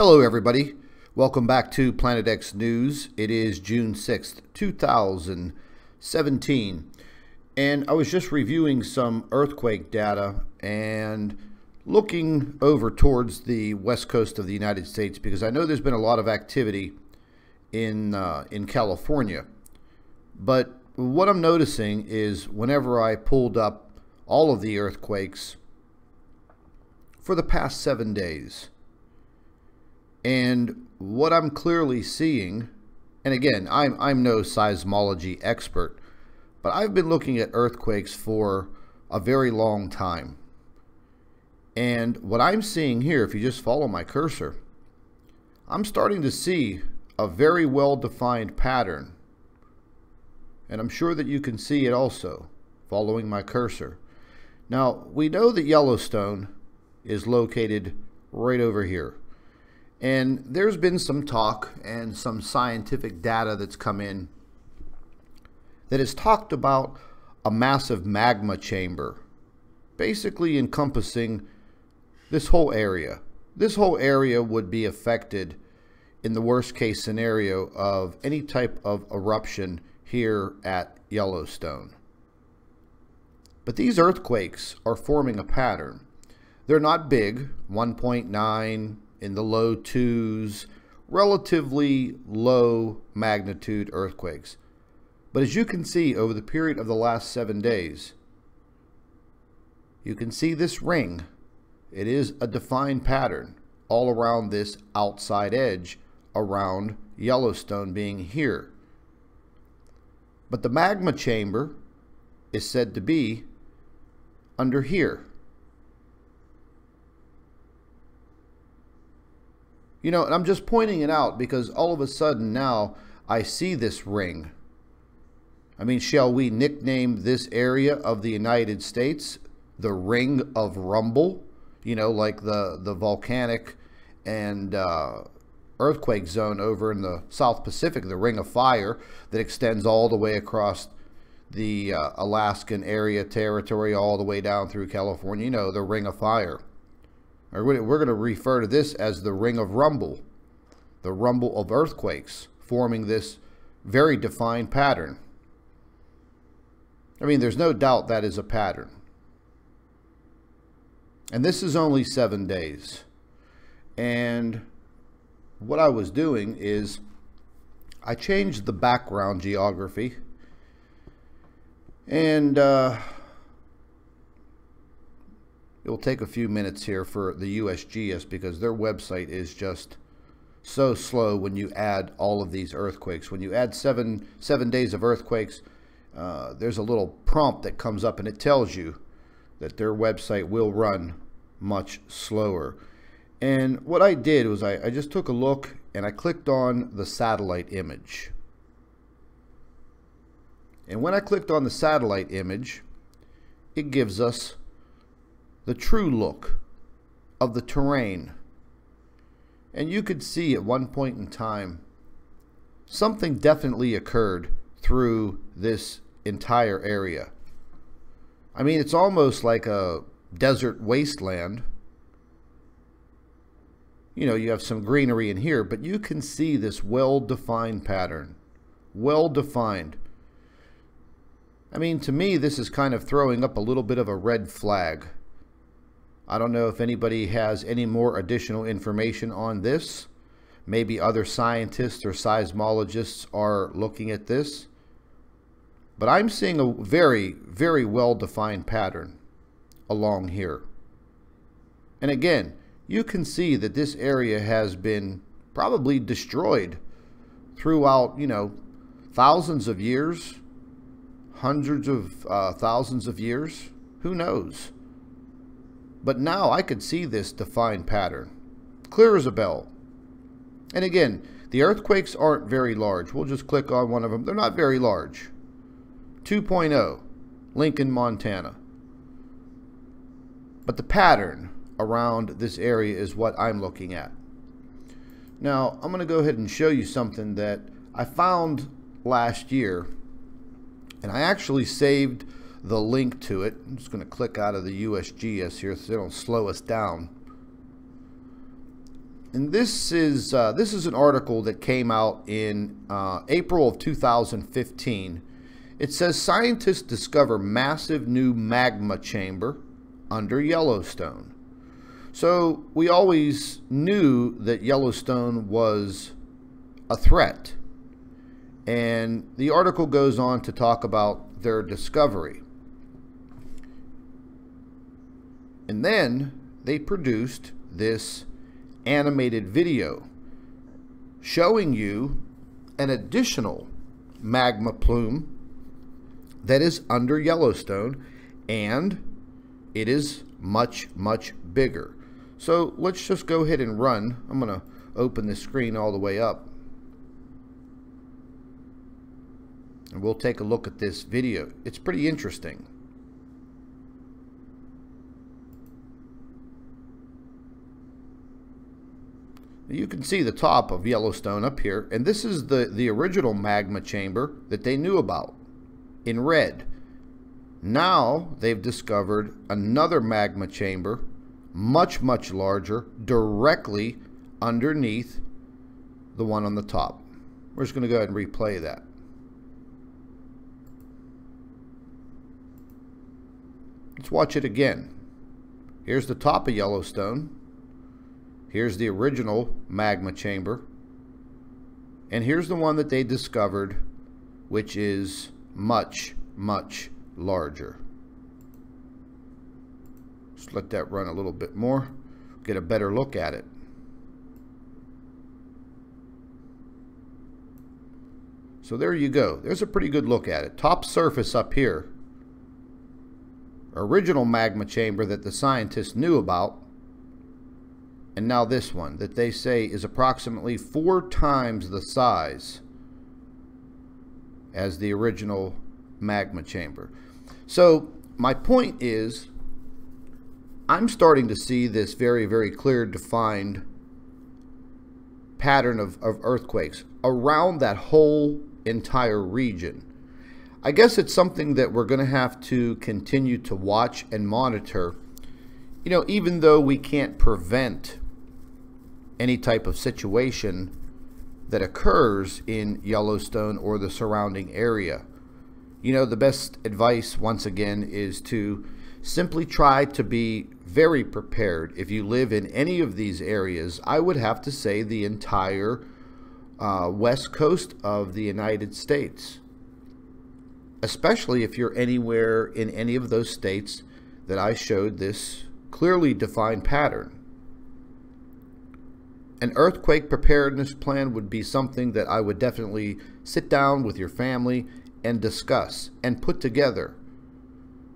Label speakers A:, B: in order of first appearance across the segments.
A: Hello everybody, welcome back to Planet X News. It is June 6th, 2017, and I was just reviewing some earthquake data and looking over towards the west coast of the United States because I know there's been a lot of activity in California. But what I'm noticing is whenever I pulled up all of the earthquakes for the past 7 days, and what I'm clearly seeing, and again, I'm no seismology expert, but I've been looking at earthquakes for a very long time. And what I'm seeing here, if you just follow my cursor, I'm starting to see a very well-defined pattern. And I'm sure that you can see it also, following my cursor. Now, we know that Yellowstone is located right over here. And there's been some talk and some scientific data that's come in that has talked about a massive magma chamber, basically encompassing this whole area. This whole area would be affected in the worst case scenario of any type of eruption here at Yellowstone. But these earthquakes are forming a pattern. They're not big, 1.9 in the low 2s, relatively low magnitude earthquakes. But as you can see over the period of the last 7 days, you can see this ring. It is a defined pattern all around this outside edge around Yellowstone being here. But the magma chamber is said to be under here. You know, and I'm just pointing it out because all of a sudden now I see this ring. I mean, shall we nickname this area of the United States the Ring of Rumble? You know, like the volcanic and earthquake zone over in the South Pacific, the Ring of Fire that extends all the way across the Alaskan area territory all the way down through California. You know, the Ring of Fire. We're going to refer to this as the Ring of Rumble, the rumble of earthquakes, forming this very defined pattern. I mean, there's no doubt that is a pattern. And this is only 7 days. And what I was doing is I changed the background geography, and it will take a few minutes here for the USGS because their website is just so slow when you add all of these earthquakes. When you add seven days of earthquakes, there's a little prompt that comes up and it tells you that their website will run much slower. And what I did was I just took a look and I clicked on the satellite image. And when I clicked on the satellite image, it gives us the true look of the terrain. And you could see at one point in time something definitely occurred through this entire area. I mean, it's almost like a desert wasteland. You know, you have some greenery in here, but you can see this well-defined pattern. Well-defined. I mean, to me, this is kind of throwing up a little bit of a red flag. I don't know if anybody has any more additional information on this. Maybe other scientists or seismologists are looking at this. But I'm seeing a very, very well-defined pattern along here. And again, you can see that this area has been probably destroyed throughout, you know, thousands of years, hundreds of thousands of years. Who knows? But now I could see this defined pattern, clear as a bell. And again, the earthquakes aren't very large. We'll just click on one of them. They're not very large. 2.0, Lincoln, Montana. But the pattern around this area is what I'm looking at. Now, I'm going to go ahead and show you something that I found last year. And I actually saved the link to it. I'm just going to click out of the USGS here so they don't slow us down. And this is an article that came out in April of 2015. It says scientists discover massive new magma chamber under Yellowstone. So we always knew that Yellowstone was a threat. And the article goes on to talk about their discovery. And then they produced this animated video showing you an additional magma plume that is under Yellowstone, and it is much, much bigger. So let's just go ahead and run. I'm going to open the screen all the way up, and we'll take a look at this video. It's pretty interesting. You can see the top of Yellowstone up here, and this is the original magma chamber that they knew about in red. Now they've discovered another magma chamber, much, much larger, directly underneath the one on the top. We're just going to go ahead and replay that. Let's watch it again. Here's the top of Yellowstone. Here's the original magma chamber. And here's the one that they discovered, which is much, much larger. Just let that run a little bit more, get a better look at it. So there you go. There's a pretty good look at it. Top surface up here. Original magma chamber that the scientists knew about. And now this one that they say is approximately 4 times the size as the original magma chamber. So my point is, I'm starting to see this very, very clear defined pattern of earthquakes around that whole entire region. I guess it's something that we're going to have to continue to watch and monitor. You know, even though we can't prevent any type of situation that occurs in Yellowstone or the surrounding area. You know, the best advice, once again, is to simply try to be very prepared. If you live in any of these areas, I would have to say the entire west coast of the United States, especially if you're anywhere in any of those states that I showed this clearly defined pattern. An earthquake preparedness plan would be something that I would definitely sit down with your family and discuss and put together.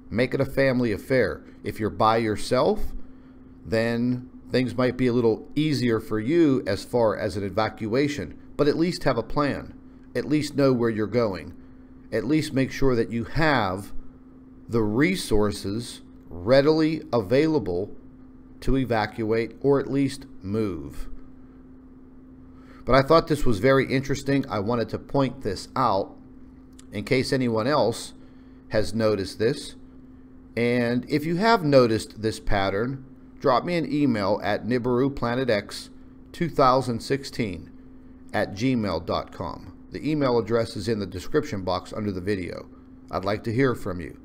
A: Make it a family affair. If you're by yourself, then things might be a little easier for you as far as an evacuation, but at least have a plan. At least know where you're going. At least make sure that you have the resources readily available to evacuate or at least move. But I thought this was very interesting. I wanted to point this out in case anyone else has noticed this. And if you have noticed this pattern, drop me an email at nibiru2016@gmail.com. The email address is in the description box under the video. I'd like to hear from you.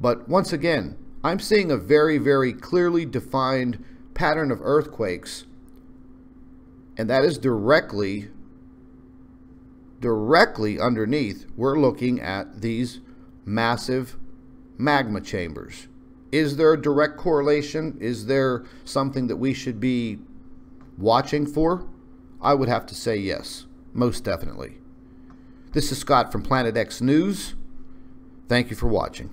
A: But once again, I'm seeing a very, very clearly defined pattern of earthquakes, and that is directly underneath. We're looking at these massive magma chambers. Is there a direct correlation? Is there something that we should be watching for? I would have to say yes, most definitely. This is Scott from Planet X News. Thank you for watching.